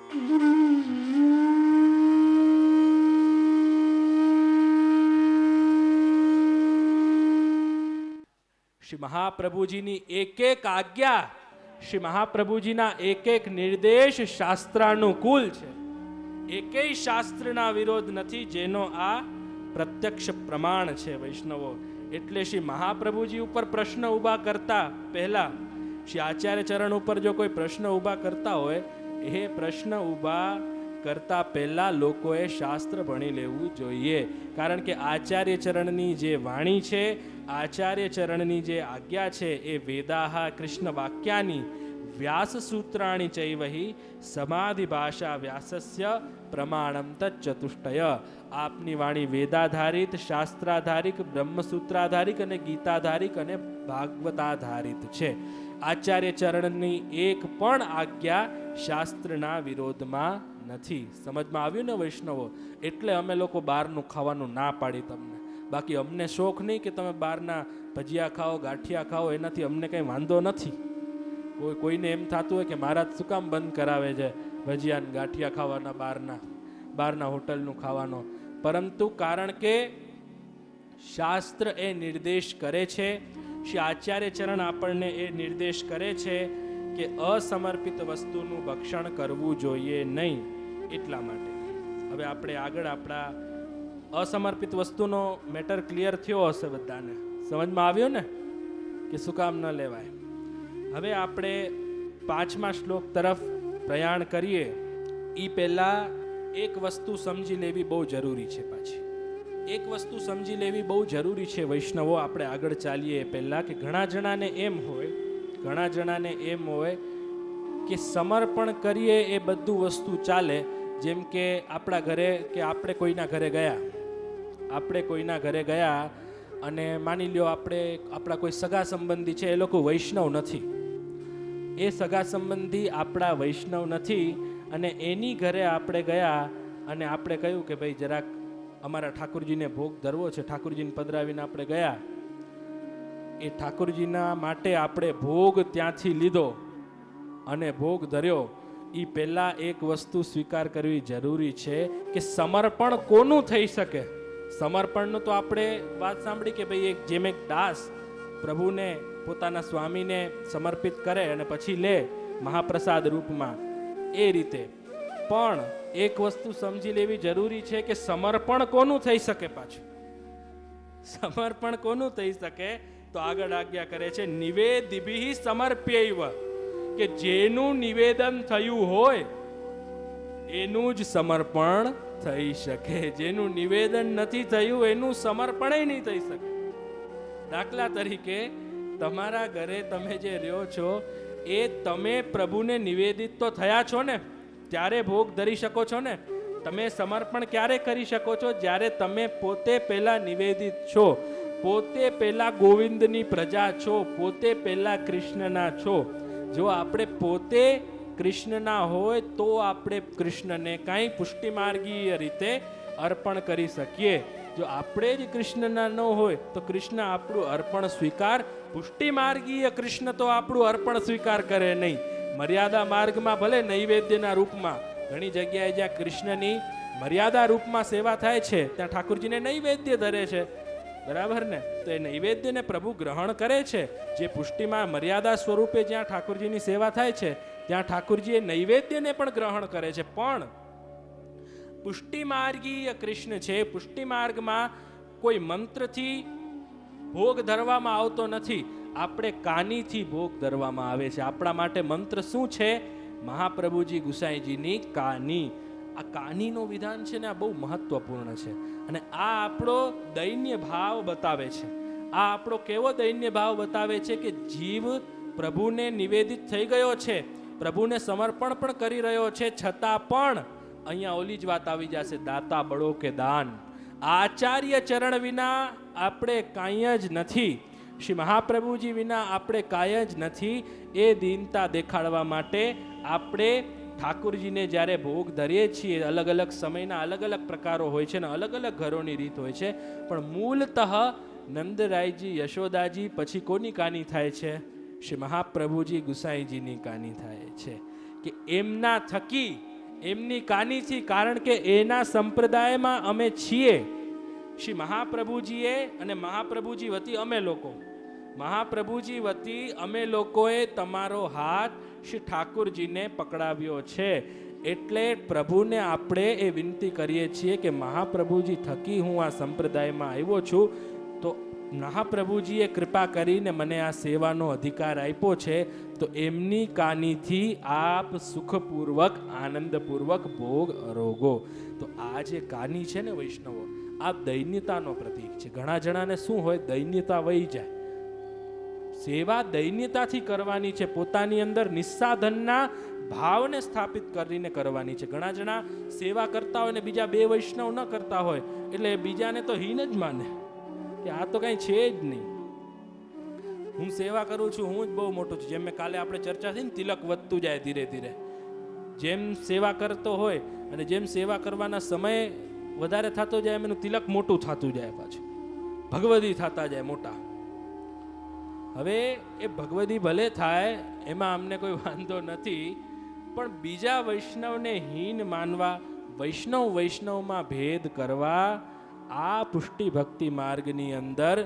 શ્રી મહાપ્રભુજીની એક એક આજ્ઞા, શ્રી મહાપ્રભુજીના એક એક નિર્દેશ શાસ્ત્રાનુકૂળ છે. એકેય શાસ્ત્રના વિરોધ નથી, જેનો આ પ્રત્યક્ષ પ્રમાણ છે વૈષ્ણવો. એટલે શ્રી મહાપ્રભુજી ઉપર પ્રશ્ન ઊભા કરતા પહેલા, શ્રી આચાર્ય ચરણ ઉપર જો કોઈ પ્રશ્ન ઊભા કરતા હોય, એ પ્રશ્ન ઊભા કરતા પહેલા લોકોએ શાસ્ત્ર ભણી લેવું જોઈએ. કારણ કે આચાર્ય ચરણની જે વાણી છે, આચાર્ય ચરણની જે આજ્ઞા છે, એ વેદાહ કૃષ્ણ વાક્યાની વ્યાસ સૂત્રાણી ચૈવહી સમાધિ ભાષા વ્યાસસ્ય પ્રમાણમ તચ્ચતુષ્ટય. આપની વાણી વેદાધારિત, શાસ્ત્રાધારિક, બ્રહ્મસૂત્રાધારિક અને ગીતાધારિક અને ભાગવતાધારિત છે. આચાર્ય ચરણની એક પણ આજ્ઞા શાસ્ત્રના વિરોધમાં નથી. સમજમાં આવ્યું ને વૈષ્ણવો? એટલે અમે લોકો બહારનું ખાવાનું ના પાડી તમને. બાકી અમને શોખ નહીં કે તમે બહારના ભજીયા ખાઓ, ગાંઠિયા ખાઓ, એનાથી અમને કંઈ વાંધો નથી. કોઈને એમ થતું હોય કે મારા શું કામ બંધ કરાવે છે ભજીયા ને ગાંઠિયા ખાવાના, બહારના હોટલનું ખાવાનો. પરંતુ કારણ કે શાસ્ત્ર એ નિર્દેશ કરે છે, શ્રી આચાર્ય ચરણ આપણને એ નિર્દેશ કરે છે કે અસમર્પિત વસ્તુનું ભક્ષણ કરવું જોઈએ નહીં. એટલા માટે હવે આપણે આગળ આપણા અસમર્પિત વસ્તુનો મેટર ક્લિયર થયો હશે બધાને? સમજમાં આવ્યો ને કે શું કામ ન લેવાય? હવે આપણે 5મા શ્લોક તરફ પ્રયાણ કરીએ એ પહેલા એક વસ્તુ સમજી લેવી બહુ જરૂરી છે. પાછી એક વસ્તુ સમજી લેવી બહુ જરૂરી છે વૈષ્ણવો. આપણે આગળ ચાલીએ પહેલા કે ઘણા જણાને એમ હોય કે સમર્પણ કરીએ એ બધું વસ્તુ ચાલે. જેમ કે આપણા ઘરે કે આપણે કોઈના ઘરે ગયા અને માની લ્યો આપણા કોઈ સગા સંબંધી છે, એ લોકો વૈષ્ણવ નથી, એ સગા સંબંધી આપણા વૈષ્ણવ નથી, અને એની ઘરે આપણે ગયા અને આપણે કહ્યું કે ભાઈ જરાક અમારા ઠાકોરજીને ભોગ ધરવો છે. ઠાકોરજીને પધરાવીને આપણે ગયા, એ ઠાકોરજીના માટે આપણે ભોગ ત્યાંથી લીધો અને ભોગ ધર્યો. એ પહેલા એક વસ્તુ સ્વીકાર કરવી જરૂરી છે કે સમર્પણ કોનું થઈ શકે. સમર્પણનું તો આપણે વાત સાંભળી કે ભાઈ જેમ એક દાસ પ્રભુને પોતાના સ્વામીને સમર્પિત કરે અને પછી લે મહાપ્રસાદ રૂપમાં, એ રીતે. પણ એક વસ્તુ સમજી લેવી જરૂરી છે કે સમર્પણ કોનું થઈ શકે. પાછું સમર્પણ કોનું થઈ શકે તો આગળ આજ્ઞા કરે છે નિવેદિભિઃ સમર્પ્યૈવ, કે જેનું નિવેદન થયું હોય એનું જ સમર્પણ થઈ શકે. જેનું નિવેદન નથી થયું એનું સમર્પણ નહીં થઈ શકે. દાખલા તરીકે તમારા ઘરે તમે જે રહ્યો છો એ તમે પ્રભુને નિવેદિત તો થયા છો ને, ત્યારે ભોગ ધરી શકો છો ને. તમે સમર્પણ ક્યારે કરી શકો છો? જ્યારે તમે પોતે પહેલા નિવેદિત છો, પોતે પહેલા ગોવિંદની પ્રજા છો, પોતે પહેલા કૃષ્ણના છો. જો આપણે પોતે કૃષ્ણના હોય તો આપણે કૃષ્ણને કાંઈ પુષ્ટિમાર્ગીય રીતે અર્પણ કરી શકીએ. જો આપણે જ કૃષ્ણના ન હોય તો કૃષ્ણ આપણું અર્પણ સ્વીકાર, પુષ્ટિમાર્ગીય કૃષ્ણ તો આપણું અર્પણ સ્વીકાર કરે નહીં. મર્યાદા માર્ગમાં ભલે નૈવેદ્યના રૂપમાં ઘણી જગ્યાએ જ્યાં કૃષ્ણની મર્યાદા રૂપમાં સેવા થાય છે ત્યાં ઠાકોરજીને નૈવેદ્ય ધરે છે, બરાબર ને? તો એ નૈવેદ્યને પ્રભુ ગ્રહણ કરે છે. જે પુષ્ટિમાં મર્યાદા સ્વરૂપે જ્યાં ઠાકોરજીની સેવા થાય છે ત્યાં ઠાકોરજી એ નૈવેદ્યને પણ ગ્રહણ કરે છે. પણ પુષ્ટિમાર્ગીય કૃષ્ણ છે, પુષ્ટિમાર્ગમાં કોઈ મંત્રથી ભોગ ધરવામાં આવતો નથી, આપણે કાનીથી ભોગ ધરવામાં આવે છે. આપણા માટે મંત્ર શું છે? મહાપ્રભુજી ગુસાઈજીની કાની. આ કાનીનો વિધાન છે ને આ બહુ મહત્વપૂર્ણ છે. અને આ આપણો દૈન્ય ભાવ બતાવે છે. આ આપણો કેવો દૈન્ય ભાવ બતાવે છે કે જીવ પ્રભુને નિવેદિત થઈ ગયો છે, પ્રભુને સમર્પણ પણ કરી રહ્યો છે, છતાં પણ અહીંયા ઓલી જ વાત આવી જશે, દાતા બળો કે દાન. આચાર્ય ચરણ વિના આપણે કાંઈ જ નથી, શ્રી મહાપ્રભુજી વિના આપણે કાંઈ જ નથી. એ દીનતા દેખાડવા માટે આપણે ઠાકોરજીને જ્યારે ભોગ ધરીએ છીએ, અલગ અલગ સમયના અલગ અલગ પ્રકારો હોય છે ને અલગ અલગ ઘરોની રીત હોય છે, પણ મૂળતઃ નંદરાયજી, યશોદાજી, પછી કોની કાની થાય છે? શ્રી મહાપ્રભુજી ગુસાઈજીની કાની થાય છે. કે એમના થકી એમની કાનીથી, કારણ કે એના સંપ્રદાયમાં અમે છીએ. શ્રી મહાપ્રભુજીએ અને મહાપ્રભુજી વતી અમે લોકો, મહાપ્રભુજી વતી અમે લોકોએ તમારો હાથ શ્રી ઠાકુરજીને પકડાવ્યો છે. એટલે પ્રભુને આપણે એ વિનંતી કરીએ છીએ કે મહાપ્રભુજી થકી હું આ સંપ્રદાયમાં આવ્યો છું, તો મહાપ્રભુજીએ કૃપા કરીને મને આ સેવાનો અધિકાર આપ્યો છે, તો એમની કાનીથી આપ સુખપૂર્વક આનંદપૂર્વક ભોગ અરોગો. તો આ જે કાની છે ને વૈષ્ણવો, આ દૈન્યતાનો પ્રતીક છે. ઘણા જણાને શું હોય, દૈન્યતા વહી જાય. સેવા દૈન્યતાથી કરવાની છે, પોતાની અંદર નિસ્સાધનના ભાવને સ્થાપિત કરીને કરવાની છે. ઘણા જણા સેવા કરતા હોય ને બીજા બે વૈષ્ણવ ન કરતા હોય એટલે બીજાને તો હીન જ માને કે આ તો કઈ છે જ નહીં, હું સેવા કરું છું, હું જ બહુ મોટું છું. જેમ મેં કાલે આપણે ચર્ચા થઈ ને, તિલક વધતું જાય ધીરે ધીરે. જેમ સેવા કરતો હોય અને જેમ સેવા કરવાના સમય વધારે થતો જાય એમ એનું તિલક મોટું થતું જાય, પાછું ભગવદી થતા જાય મોટા. હવે એ ભગવદી ભલે થાય એમાં અમને કોઈ વાંધો નથી, પણ બીજા વૈષ્ણવને હીન માનવા, વૈષ્ણવમાં ભેદ કરવા, આ પુષ્ટિ ભક્તિ માર્ગની અંદર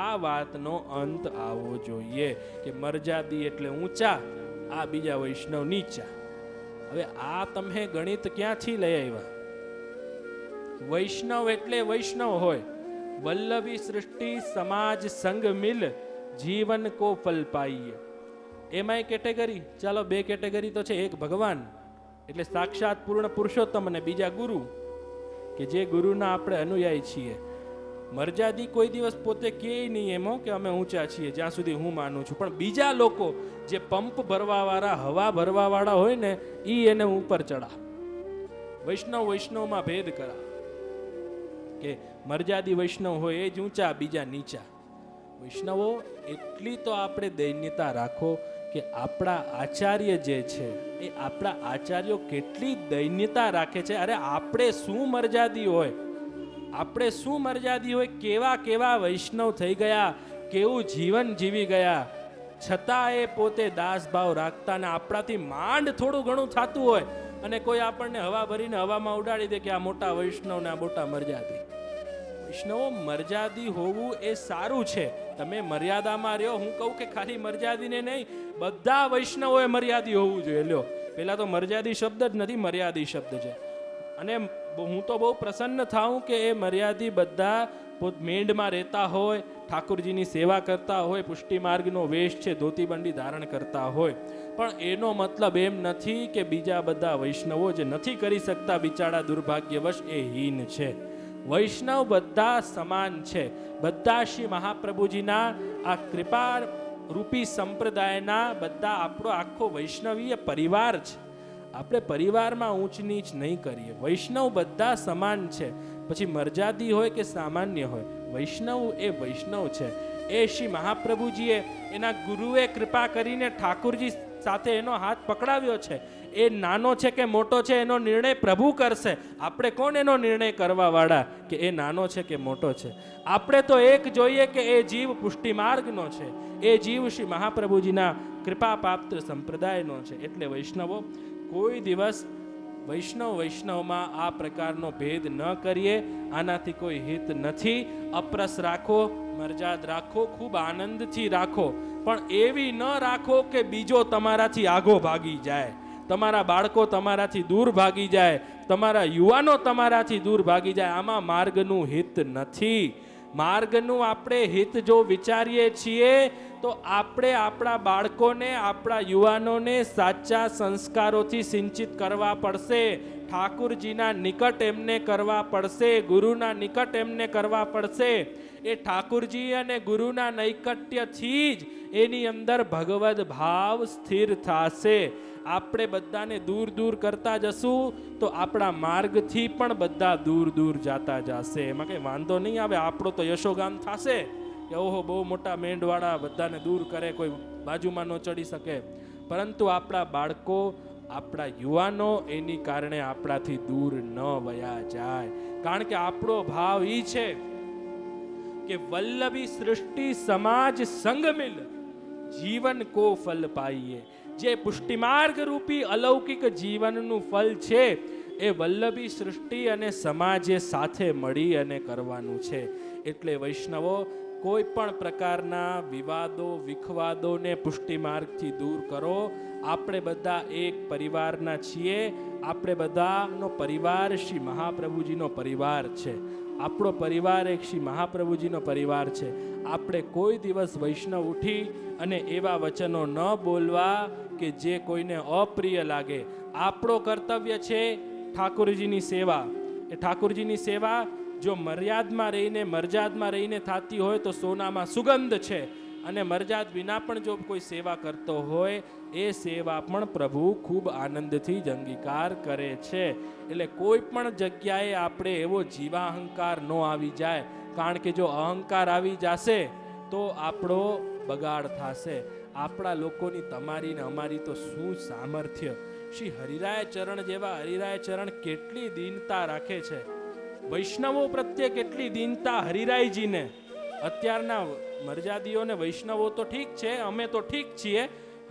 આ વાતનો અંત આવવો જોઈએ કે મર્યાદી એટલે ઊંચા, આ બીજા વૈષ્ણવ નીચા. હવે આ તમે ગણિત ક્યાંથી લઈ આવ્યા? વૈષ્ણવ એટલે વૈષ્ણવ હોય. વલ્લભી સૃષ્ટિ સમાજ સંગ મિલ જીવન કો ફલ પાઈએ. એમાંય કેટેગરી, ચાલો બે કેટેગરી તો છે. એક ભગવાન એટલે સાક્ષાત પૂર્ણ પુરુષોત્તમ અને બીજા ગુરુ કે જે ગુરુના આપણે અનુયાયી છીએ. મર્યાદી કોઈ દિવસ પોતે કહે નહીં એમો કે અમે ઊંચા છીએ, જ્યાં સુધી હું માનું છું. પણ બીજા લોકો જે પંપ ભરવાવાળા, હવા ભરવાવાળા હોય ને, એ એને ઉપર ચડા. વૈષ્ણવમાં ભેદ કરા કે મર્યાદી વૈષ્ણવ હોય એ જ ઊંચા, બીજા નીચા. વૈષ્ણવો એટલી તો આપણે દૈન્યતા રાખો કે આપણા આચાર્ય જે છે એ આપણા આચાર્યો કેટલી દૈન્યતા રાખે છે. અરે આપણે શું મર્યાદી હોય, આપણે શું મર્યાદી હોય, કેવા કેવા વૈષ્ણવ થઈ ગયા, કેવું જીવન જીવી ગયા, છતાં એ પોતે દાસભાવ રાખતા ને આપણાથી માંડ થોડું ઘણું થતું હોય અને કોઈ આપણને હવા ભરીને હવામાં ઉડાડી દે કે આ મોટા વૈષ્ણવ ને આ મોટા મર્યાદી. વૈષ્ણવો મર્યાદી હોવું એ સારું છે. તમે મર્યાદામાં રહ્યો. હું કહું કે ખાલી મર્યાદીને નહીં, બધા વૈષ્ણવોએ મર્યાદી હોવું જોઈએ. લ્યો, પેલા તો મર્યાદી શબ્દ જ નથી, મર્યાદી શબ્દ છે. અને હું તો બહુ પ્રસન્ન થાઉં કે એ મર્યાદી બધા મેંઢમાં રહેતા હોય, ઠાકોરજીની સેવા કરતા હોય, પુષ્ટિ માર્ગનો વેશ છે, ધોતી બંડી ધારણ કરતા હોય. પણ એનો મતલબ એમ નથી કે બીજા બધા વૈષ્ણવો જે નથી કરી શકતા બિચારા દુર્ભાગ્યવશ એ હીન છે. વૈષ્ણવ બધા સમાન છે. બધા શ્રી મહાપ્રભુજીના આ કૃપા રૂપી સંપ્રદાયના બધા આપણો આખો વૈષ્ણવીય પરિવાર છે. આપણે પરિવારમાં ઊંચ નીચ નહીં કરીએ. વૈષ્ણવ બધા સમાન છે. પછી મર્યાદી હોય કે સામાન્ય હોય, વૈષ્ણવ એ વૈષ્ણવ છે. એ શ્રી મહાપ્રભુજીએ એના ગુરુએ કૃપા કરીને ઠાકુરજી સાથે એનો હાથ પકડાવ્યો છે. એ નાનો છે કે મોટો છે એનો નિર્ણય પ્રભુ કરશે. આપણે કોણ એનો નિર્ણય કરવા વાળા કે એ નાનો છે કે મોટો છે? આપણે તો એક જોઈએ કે એ જીવ પુષ્ટિ માર્ગનો છે, એ જીવ શ્રી મહાપ્રભુજીના કૃપા પાત્ર સંપ્રદાયનો છે. એટલે વૈષ્ણવો કોઈ દિવસ વૈષ્ણવમાં આ પ્રકારનો ભેદ ન કરીએ. આનાથી કોઈ હિત નથી. અપરસ રાખો, મર્યાદ રાખો, ખૂબ આનંદથી રાખો, પણ એવી ન રાખો કે બીજો તમારાથી આગો ભાગી જાય, તમારા બાળકો તમારાથી દૂર ભાગી જાય, તમારા યુવાનો તમારાથી દૂર ભાગી જાય. આમાં માર્ગનું હિત નથી. માર્ગનું આપણે હિત જો વિચારીએ છીએ તો આપણે આપણા બાળકોને, આપણા યુવાનોને સાચા સંસ્કારોથી સિંચિત કરવા પડશે. ઠાકુરજીના નિકટ એમને કરવા પડશે, ગુરુના નિકટ એમને કરવા પડશે. એ ઠાકુરજી અને ગુરુના નૈકટ્યથી જ એની અંદર ભગવદ ભાવ સ્થિર થશે. આપણે બધાને દૂર દૂર કરતા જશું તો આપણા માર્ગથી પણ બધા દૂર દૂર જતા જશે. એમાં કંઈ વાંધો નહીં આવે. આપણો તો યશોગાન થશે કે ઓહો બહુ મોટા મેંઢવાળા બધાને દૂર કરે, કોઈ બાજુમાં ન ચડી શકે. પરંતુ આપણા બાળકો, આપણા યુવાનો એની કારણે આપણાથી દૂર ન વયા જાય. કારણ કે આપણો ભાવ એ છે કે વલ્લભી સૃષ્ટિ સમાજ સંગ મિલ જીવન કો ફલ પાઈએ. જે પુષ્ટિમાર્ગ રૂપી અલૌકિક જીવનનું ફળ છે એ વલ્લભી સૃષ્ટિ અને સમાજે સાથે મળી અને કરવાનું છે. એટલે વૈષ્ણવો કોઈ પણ પ્રકારના વિવાદો વિખવાદોને પુષ્ટિમાર્ગથી દૂર કરો. આપણે બધા એક પરિવારના છીએ. આપણે બધાનો પરિવાર શ્રી મહાપ્રભુજીનો પરિવાર છે. આપણો પરિવાર એક શ્રી મહાપ્રભુજીનો પરિવાર છે. આપણે કોઈ દિવસ વૈષ્ણવ ઉઠી અને એવા વચનો ન બોલવા કે જે કોઈને અપ્રિય લાગે. આપણો કર્તવ્ય છે ઠાકોરજીની સેવા. એ ઠાકોરજીની સેવા જો મર્યાદમાં રહીને થતી હોય તો સોનામાં સુગંધ છે, અને મર્યાદ વિના પણ જો કોઈ સેવા કરતો હોય એ સેવા પણ પ્રભુ ખૂબ આનંદથી જ અંગીકાર કરે છે. એટલે કોઈ પણ જગ્યાએ આપણે એવો જીવાહંકાર ન આવી જાય, કારણ કે જો અહંકાર આવી જશે તો આપણો બગાડ થશે. આપણા લોકોની તમારી ને અમારી તો શું સામર્થ્ય. શ્રી હરિરાય ચરણ જેવા હરિરાય ચરણ કેટલી દીનતા રાખે છે. વૈષ્ણવો પ્રત્યે કેટલી દીનતા હરિરાયજીને. અત્યારના મર્યાદીઓને વૈષ્ણવો તો ઠીક છે, અમે તો ઠીક છીએ.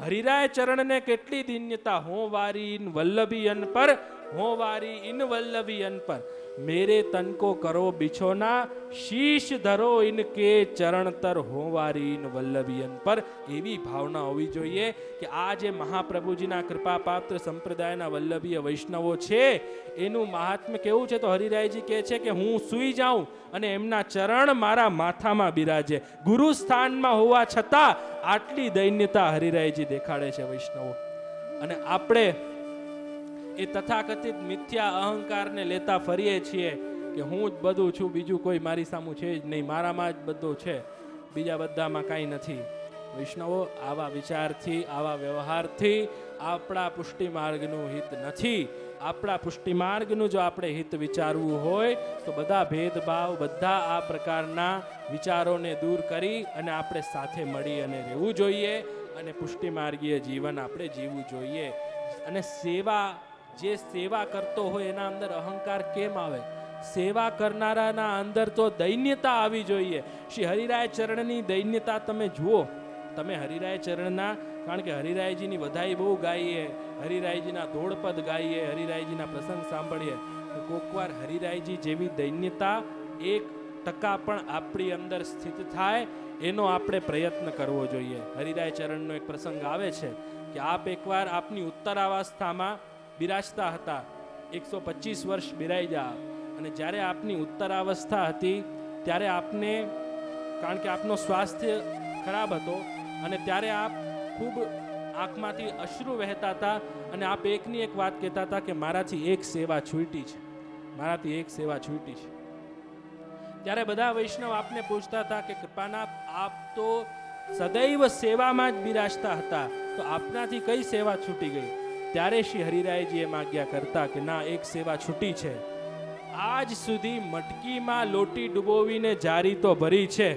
હરિરાય ચરણને કેટલી દીન્યતા. હો વારી ઇન વલ્લભી અન પર, હો વારી ઇન વલ્લભી અન પર, મેરે તન કો કરો બિછોના, શીશ ધરો ઇનકે ચરણ તર, હો વારી ઇન વલ્લભી અન પર. એવી ભાવના હોવી જોઈએ કે આ જે મહાપ્રભુજીના કૃપાપાત્ર સંપ્રદાયના વલ્લભીય વૈષ્ણવો છે એનું મહાત્મ્ય કેવું છે. તો હરિરાયજી કહે છે કે હું સૂઈ જાઉં અને એમના ચરણ મારા માથામાં બિરાજે. ગુરુ સ્થાનમાં હોવા છતાં આટલી દૈન્યતા હરિરાયજી દેખાડે છે વૈષ્ણવો. અને આપણે એ તથાકથિત મિથ્યા અહંકારને લેતા ફરીએ છીએ કે હું જ બધું છું, બીજું કોઈ મારી સામું છે જ નહીં, મારામાં જ બધું છે, બીજા બધામાં કાંઈ નથી. વૈષ્ણવો, આવા વિચારથી આવા વ્યવહારથી આપણા પુષ્ટિ માર્ગનું હિત નથી. આપણા પુષ્ટિ માર્ગનું જો આપણે હિત વિચારવું હોય તો બધા ભેદભાવ, બધા આ પ્રકારના વિચારોને દૂર કરી અને આપણે સાથે મળી અને રહેવું જોઈએ અને પુષ્ટિ માર્ગીય જીવન આપણે જીવવું જોઈએ. અને જે સેવા કરતો હોય એના અંદર અહંકાર કેમ આવે? સેવા કરનારાના અંદર તો દૈન્યતા આવી જોઈએ. શ્રી હરિરાય ચરણની દૈન્યતા તમે જુઓ. તમે હરિરાય ચરણના, કારણ કે હરિરાયજીની વધાઈ બહુ ગાઈએ, હરિરાયજીના ધોળપદ ગાઈએ, હરિરાયજીના પ્રસંગ સાંભળીએ, કોકવાર હરિરાયજી જેવી દૈન્યતા 1% પણ આપણી અંદર સ્થિત થાય એનો આપણે પ્રયત્ન કરવો જોઈએ. હરિરાય ચરણનો એક પ્રસંગ આવે છે કે આપ એકવાર આપની ઉત્તરાવસ્થામાં બિરાજતા હતા, 125 વર્ષ બિરાજ્યા, અને જ્યારે આપની ઉત્તરાવસ્થા હતી ત્યારે આપને, કારણ કે આપનો સ્વાસ્થ્ય ખરાબ હતો અને ત્યારે આપ ખૂબ આંખમાંથી અશ્રુ વહેતા હતા અને આપ એકની એક વાત કહેતા હતા કે મારાથી એક સેવા છૂટી છે, મારાથી એક સેવા છૂટી છે. ત્યારે બધા વૈષ્ણવ આપને પૂછતા હતા કે કૃપાનાથ, આપ તો સદૈવ સેવામાં જ બિરાજતા હતા, તો આપનાથી કઈ સેવા છૂટી ગઈ? ત્યારે શ્રી હરિરાયજી એમ આજ્ઞા કરતા કે ના, એક સેવા છૂટી છે. આજ સુધી મટકીમાં લોટી ડુબોવીને જારી તો ભરી છે,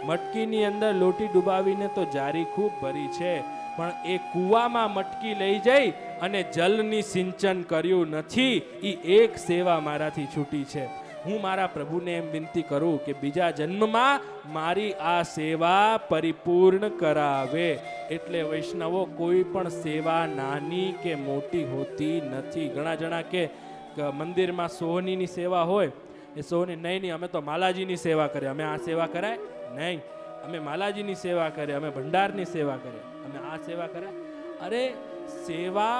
મટકીની અંદર લોટી ડુબાવીને તો જારી ખૂબ ભરી છે, પણ એ કૂવામાં મટકી લઈ જઈ અને જલની સિંચન કર્યું નથી. એ એક સેવા મારાથી છૂટી છે. હું મારા પ્રભુને એમ વિનંતી કરું કે બીજા જન્મમાં મારી આ સેવા પરિપૂર્ણ કરાવે. એટલે વૈષ્ણવો, કોઈ પણ સેવા નાની કે મોટી હોતી નથી. ઘણા જણા કે મંદિરમાં સોહનીની સેવા હોય, એ સોહની નહીં, અમે તો માલાજીની સેવા કરીએ. અમે આ સેવા કરાય નહીં, અમે માલાજીની સેવા કરીએ, અમે ભંડારની સેવા કરીએ, અમે આ સેવા કરાય. અરે, સેવા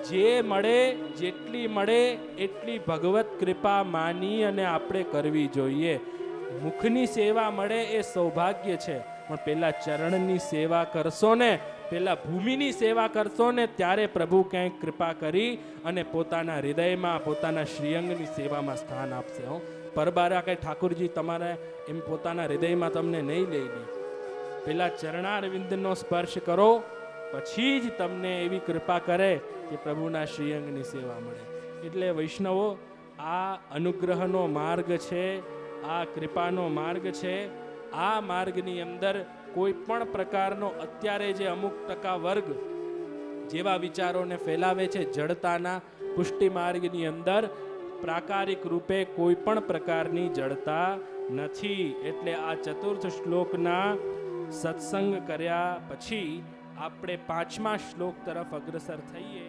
જે મળે, જેટલી મળે એટલી ભગવત કૃપા માની અને આપણે કરવી જોઈએ. મુખની સેવા મળે એ સૌભાગ્ય છે, પણ પેલા ચરણની સેવા કરશો ને, પેલા ભૂમિની સેવા કરશો ને, ત્યારે પ્રભુ ક્યાંક કૃપા કરી અને પોતાના હૃદયમાં, પોતાના શ્રીઅંગની સેવામાં સ્થાન આપશે. પરબારા કઈ ઠાકોરજી તમારે એમ પોતાના હૃદયમાં તમને નહીં લઈ લે. પેલા ચરણારવિંદનો સ્પર્શ કરો, પછી જ તમને એવી કૃપા કરે કે પ્રભુના શ્રીઅંગની સેવા મળે. એટલે વૈષ્ણવો, આ અનુગ્રહનો માર્ગ છે, આ કૃપાનો માર્ગ છે. આ માર્ગની અંદર કોઈ પણ પ્રકારનો અત્યારે જે અમુક ટકા વર્ગ જેવા વિચારોને ફેલાવે છે, જડતાના, પુષ્ટિ માર્ગની અંદર પ્રાકારિક રૂપે કોઈ પણ પ્રકારની જડતા નથી. એટલે આ ચતુર્થ શ્લોકના સત્સંગ કર્યા પછી આપણે પાંચમા શ્લોક તરફ અગ્રસર થઈએ.